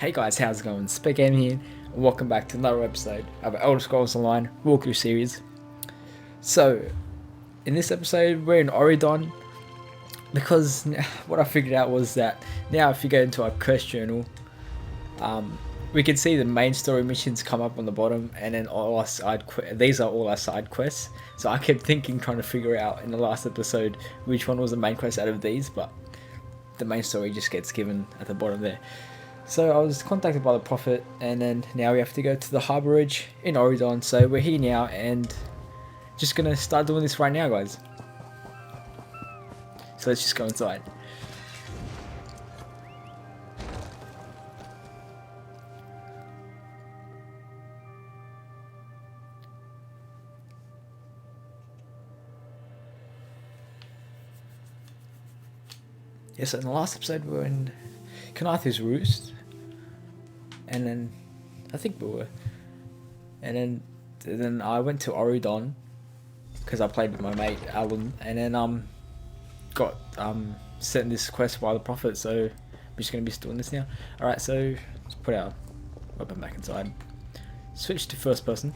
Hey guys, how's it going? Spec Game here, and welcome back to another episode of our Elder Scrolls Online walkthrough series. So, in this episode, we're in Oridon, because what I figured out was that now if you go into our quest journal, we can see the main story missions come up on the bottom, and then all our these are all our side quests. So I kept trying to figure out in the last episode which one was the main quest out of these, but the main story just gets given at the bottom there. So I was contacted by the Prophet, and then now we have to go to the Harborage in Oridon. So we're here now, and just gonna start doing this right now, guys. So let's just go inside. Yeah, so in the last episode we were in Kanathu's Roost, and then I think we were, and then I went to Oridon because I played with my mate Alan, and then got sent this quest by the Prophet. So we're just gonna be doing this now. All right, so let's put our weapon back inside. Switch to first person.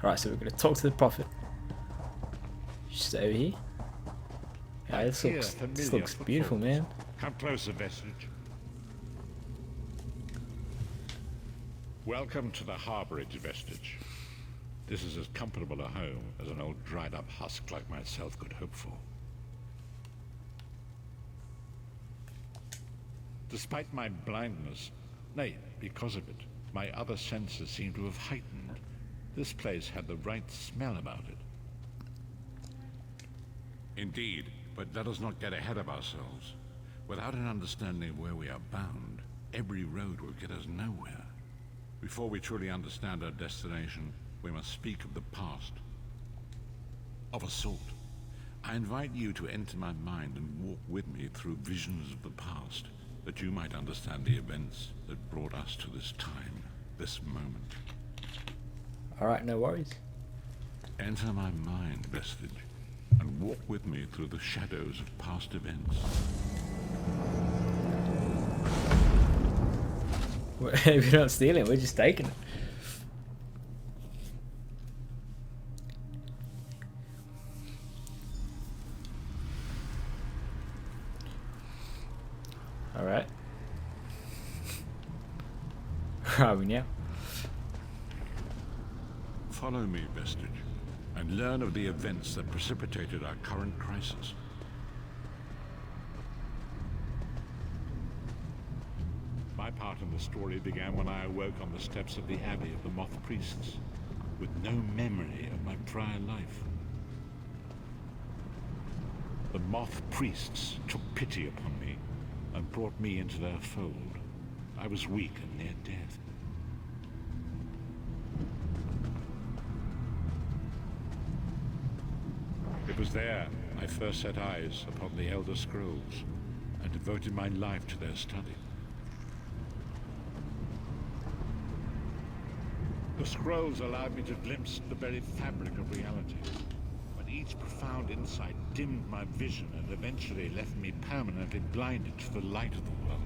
Alright, so we're going to talk to the Prophet. Just over here. Yeah, this looks beautiful, man. Come closer, Vestige. Welcome to the Harborage, Vestige. This is as comfortable a home as an old dried-up husk like myself could hope for. Despite my blindness, nay, because of it, my other senses seem to have heightened. This place had the right smell about it. Indeed, but let us not get ahead of ourselves. Without an understanding of where we are bound, every road will get us nowhere. Before we truly understand our destination, we must speak of the past. Of a sort. I invite you to enter my mind and walk with me through visions of the past, that you might understand the events that brought us to this time, this moment. Alright, no worries. Enter my mind, Vestige, and walk with me through the shadows of past events. We're not stealing, we're just taking it. Alright. Where are we now? Follow me, Vestige, and learn of the events that precipitated our current crisis. My part in the story began when I awoke on the steps of the Abbey of the Moth Priests, with no memory of my prior life. The Moth Priests took pity upon me and brought me into their fold. I was weak and near death. It was there I first set eyes upon the Elder Scrolls and devoted my life to their study. The scrolls allowed me to glimpse the very fabric of reality, but each profound insight dimmed my vision and eventually left me permanently blinded to the light of the world.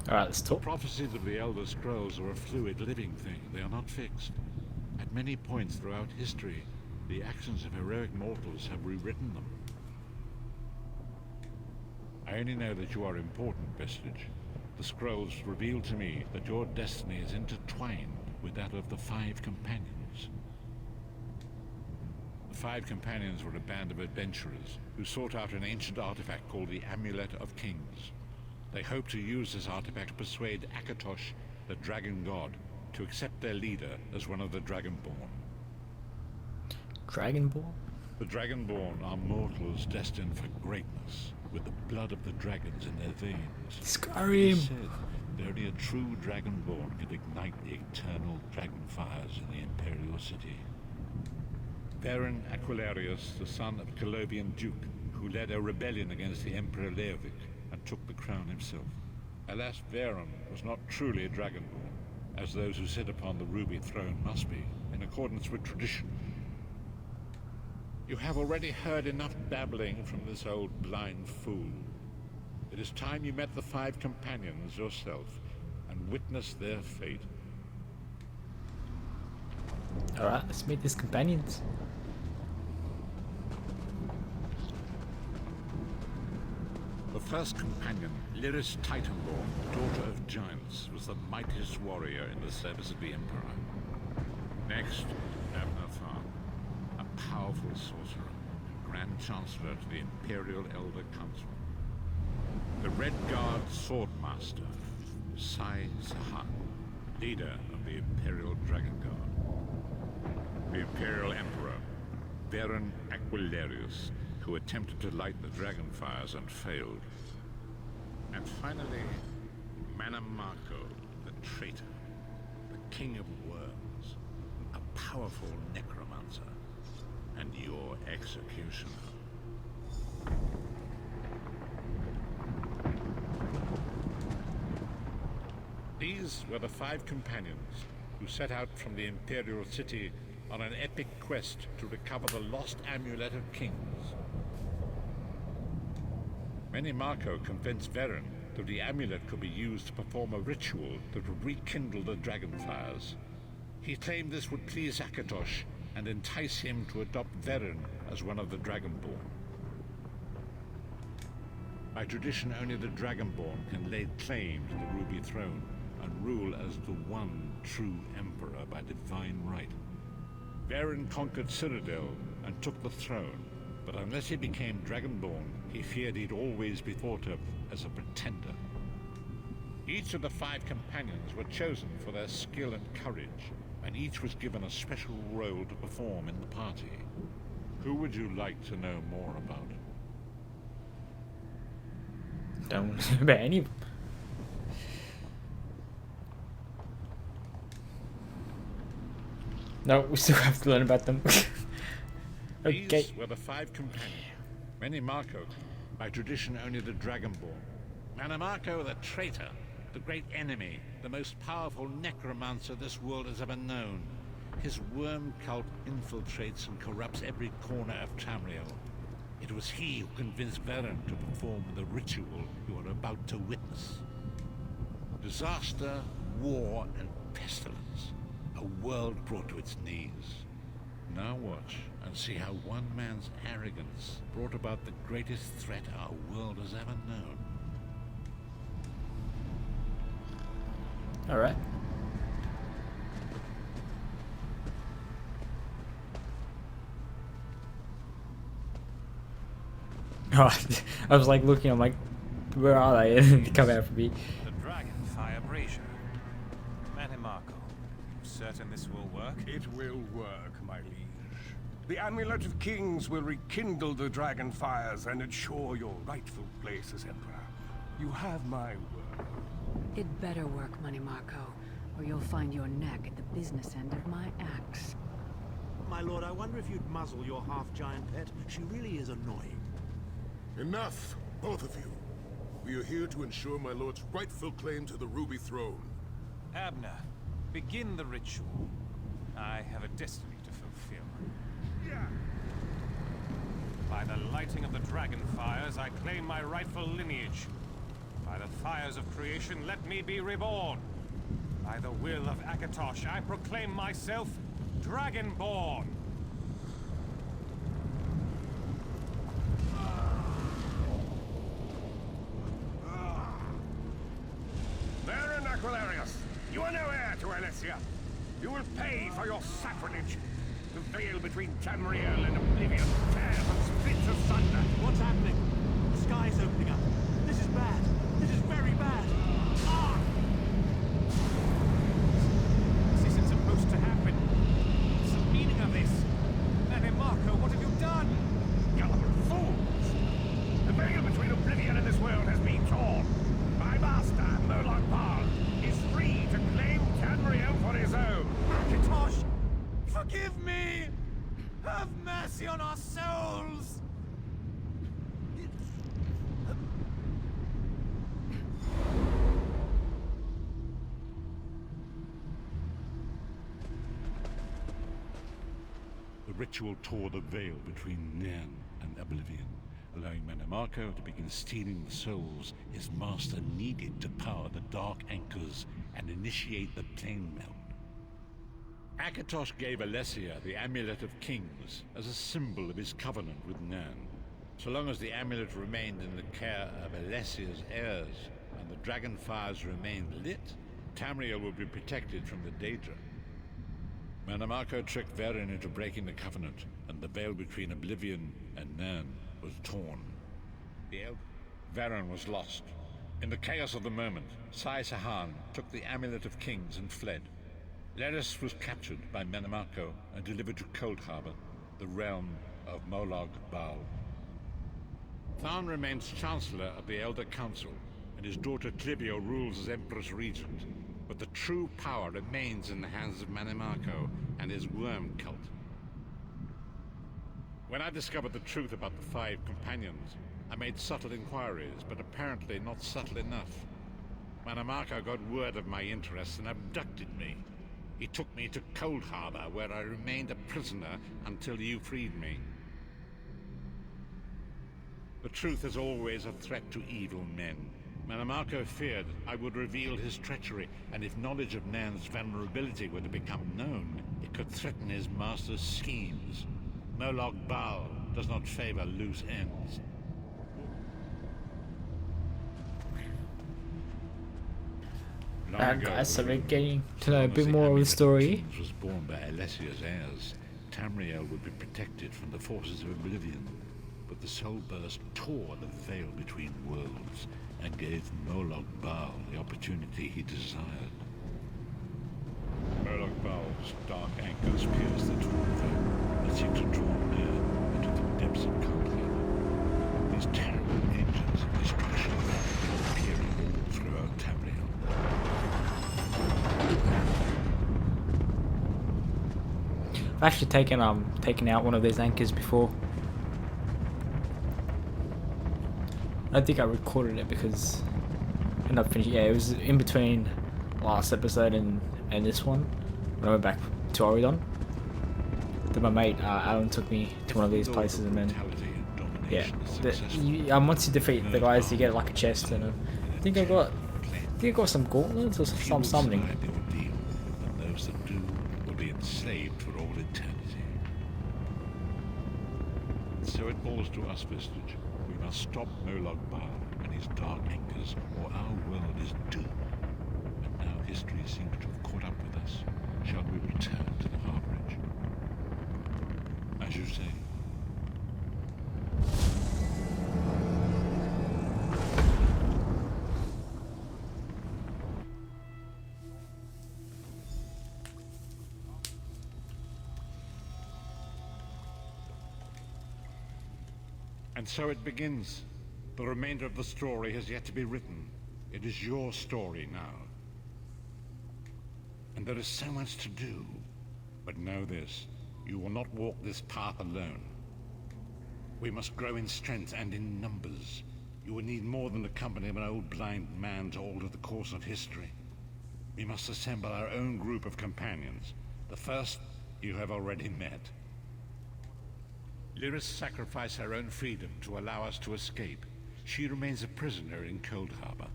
Alright, let's The talk. prophecies of the Elder Scrolls are a fluid, living thing. They are not fixed. At many points throughout history, the actions of heroic mortals have rewritten them. I only know that you are important, Vestige. The scrolls reveal to me that your destiny is intertwined with that of the Five Companions. The Five Companions were a band of adventurers who sought out an ancient artifact called the Amulet of Kings. They hope to use this artifact to persuade Akatosh, the Dragon God, to accept their leader as one of the Dragonborn. Dragonborn? The Dragonborn are mortals destined for greatness, with the blood of the dragons in their veins. Skyrim! It is said that only a true Dragonborn can ignite the eternal dragon fires in the Imperial City. Baron Aquilarius, the son of a Colovian duke, who led a rebellion against the Emperor Leovic and took the crown himself. Alas, Varen was not truly dragonborn, as those who sit upon the ruby throne must be, in accordance with tradition. You have already heard enough babbling from this old blind fool. It is time you met the 5 companions yourself, and witnessed their fate. Alright, let's meet these companions. The first companion, Lyris Titanborn, daughter of giants, was the mightiest warrior in the service of the Emperor. Next, Abner Farn, a powerful sorcerer, Grand Chancellor to the Imperial Elder Council. The Red Guard Swordmaster, Sai Sahan, leader of the Imperial Dragon Guard. The Imperial Emperor, Varen Aquilarius, who attempted to light the dragon fires and failed. And finally, Manamako, the traitor, the king of worms, a powerful necromancer, and your executioner. These were the 5 companions who set out from the Imperial City on an epic quest to recover the lost amulet of kings. Manamako convinced Varen that the amulet could be used to perform a ritual that would rekindle the dragon fires. He claimed this would please Akatosh and entice him to adopt Varen as one of the Dragonborn. By tradition, only the Dragonborn can lay claim to the Ruby Throne and rule as the one true Emperor by divine right. Varen conquered Cyrodiil and took the throne, but unless he became Dragonborn, he feared he'd always be thought of as a pretender. Each of the 5 companions were chosen for their skill and courage, and each was given a special role to perform in the party. Who would you like to know more about? Don't want to know about any of them. No, we still have to learn about them. Okay. These were the 5 companions. Manamako, by tradition only the Dragonborn. Manamako the traitor, the great enemy, the most powerful necromancer this world has ever known. His worm cult infiltrates and corrupts every corner of Tamriel. It was he who convinced Varen to perform the ritual you are about to witness. Disaster, war, and pestilence. A world brought to its knees. Now watch and see how one man's arrogance brought about the greatest threat our world has ever known. Alright. Oh, I was like looking, I'm like, where are they? And they come out for me. The dragon fire brazier. Manamako, you certain this will work? It will work, my liege. The Amulet of Kings will rekindle the dragon fires and ensure your rightful place as Emperor. You have my word. It better work, Manamako, or you'll find your neck at the business end of my axe. My lord, I wonder if you'd muzzle your half-giant pet. She really is annoying. Enough, both of you. We are here to ensure my lord's rightful claim to the Ruby Throne. Abner, begin the ritual. I have a destiny to fulfill. By the lighting of the dragon fires, I claim my rightful lineage. By the fires of creation, let me be reborn. By the will of Akatosh, I proclaim myself Dragonborn. Varen Aquilarius, you are no heir to Alessia. You will pay for your sacrilege. The veil between Tamriel and Oblivion tears and splits asunder. What's happening? The sky's opening up. This is bad. This is very bad. Ah! This isn't supposed to happen. What's the meaning of this? Manamako, what have you done? Gullible fools! The veil between Oblivion and this world has been torn. My master, Murloc Bard, is free to claim Tamriel for his own. Akatosh, forgive me! Have mercy on our souls! ritual tore the veil between Nairn and Oblivion, allowing Mannimarco to begin stealing the souls his master needed to power the Dark Anchors and initiate the plane melt. Akatosh gave Alessia the Amulet of Kings as a symbol of his covenant with Nairn. So long as the amulet remained in the care of Alessia's heirs and the dragon fires remained lit, Tamriel would be protected from the Daedra. Mannimarco tricked Varen into breaking the covenant, and the veil between Oblivion and Nairn was torn. Varen was lost. In the chaos of the moment, Sai Sahan took the Amulet of Kings and fled. Leris was captured by Mannimarco and delivered to Cold Harbor, the realm of Molag Bal. Tharn remains Chancellor of the Elder Council, and his daughter Clivio rules as Empress Regent. But the true power remains in the hands of Mannimarco and his worm cult. When I discovered the truth about the 5 companions, I made subtle inquiries, but apparently not subtle enough. Mannimarco got word of my interests and abducted me. He took me to Cold Harbor, where I remained a prisoner until you freed me. The truth is always a threat to evil men. Mannimarco feared I would reveal his treachery, and if knowledge of Nairn's vulnerability were to become known, it could threaten his master's schemes. Molag Bal does not favor loose ends. And guys, so we're getting to know a bit more of the story. Was born by Alessia's heirs. Tamriel would be protected from the forces of Oblivion, but the Soul Burst tore the veil between worlds and gave Molag Bal the opportunity he desired. Molag Bal's dark anchors pierced the torn veil and seemed to draw Nairn into the depths of Cold Harbor. These terrible engines of destruction were appearing all throughout Tamriel. I've actually taken out one of these anchors before. I think I recorded it because I ended up finishing. Yeah, it was in between last episode and this one when I went back to Oridon. Then my mate Alan took me to one of these places, and then once you defeat the guys, you get like a chest, and I think I got some gauntlets or some summoning. And those that do will be enslaved for all eternity. So it falls to us, Vestige. We must stop Molag Bal and his dark anchors, or our world is doomed. And now history seems to have caught up with us. Shall we return to the harborage? As you say. And so it begins. The remainder of the story has yet to be written. It is your story now. And there is so much to do. But know this, you will not walk this path alone. We must grow in strength and in numbers. You will need more than the company of an old blind man to alter the course of history. We must assemble our own group of companions. The first you have already met. Lyris sacrificed her own freedom to allow us to escape. She remains a prisoner in Cold Harbor.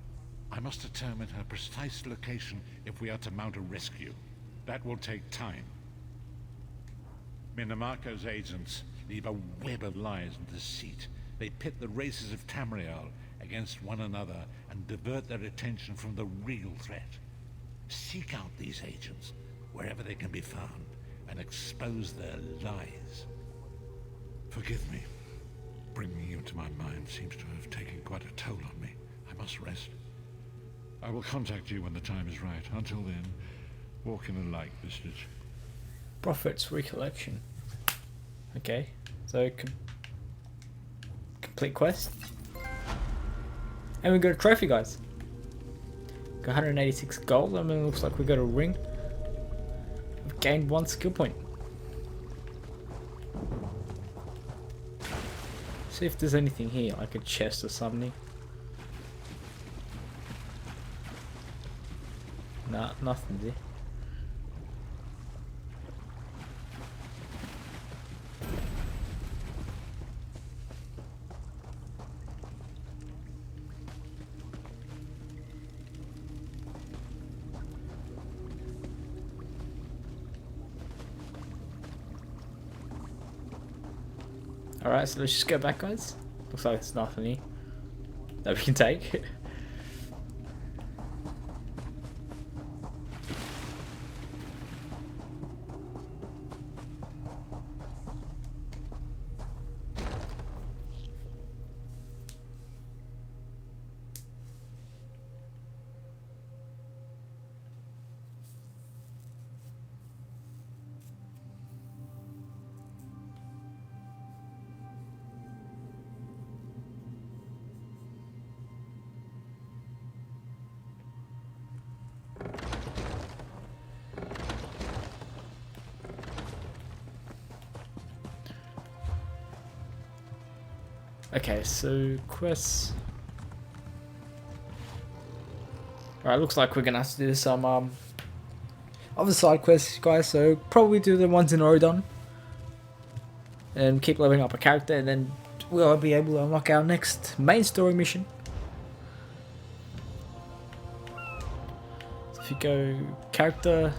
I must determine her precise location if we are to mount a rescue. That will take time. Mannimarco's agents leave a web of lies and deceit. They pit the races of Tamriel against one another and divert their attention from the real threat. Seek out these agents wherever they can be found and expose their lies. Forgive me. Bringing you to my mind seems to have taken quite a toll on me. I must rest. I will contact you when the time is right. Until then, walk in the light, Vestige. Prophet's Recollection. Okay, so complete quest. And we got a trophy, guys. Got 186 gold. I mean, it looks like we got a ring. We've gained 1 skill point. See if there's anything here, like a chest or something. Nah, nothing there. Alright, so let's just go back, guys. Looks like it's nothing here that we can take. Okay, so quests. Alright, looks like we're gonna have to do some other side quests, guys. So probably do the ones in Oridon, and keep leveling up a character, and then we'll be able to unlock our next main story mission. So if you go character,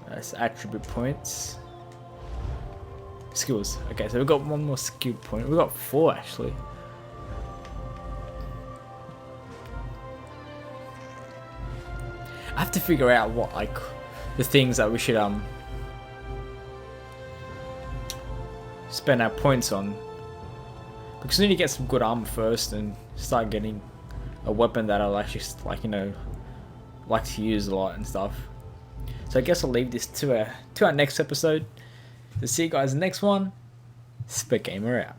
that's attribute points. Skills. Okay, so we've got one more skill point. We've got 4 actually. I have to figure out what, like, the things that we should spend our points on, because we need to get some good armor first and start getting a weapon that I'll actually, like, you know, like to use a lot and stuff. So I guess I'll leave this to our next episode. To see you guys in the next one. Spit Gamer out.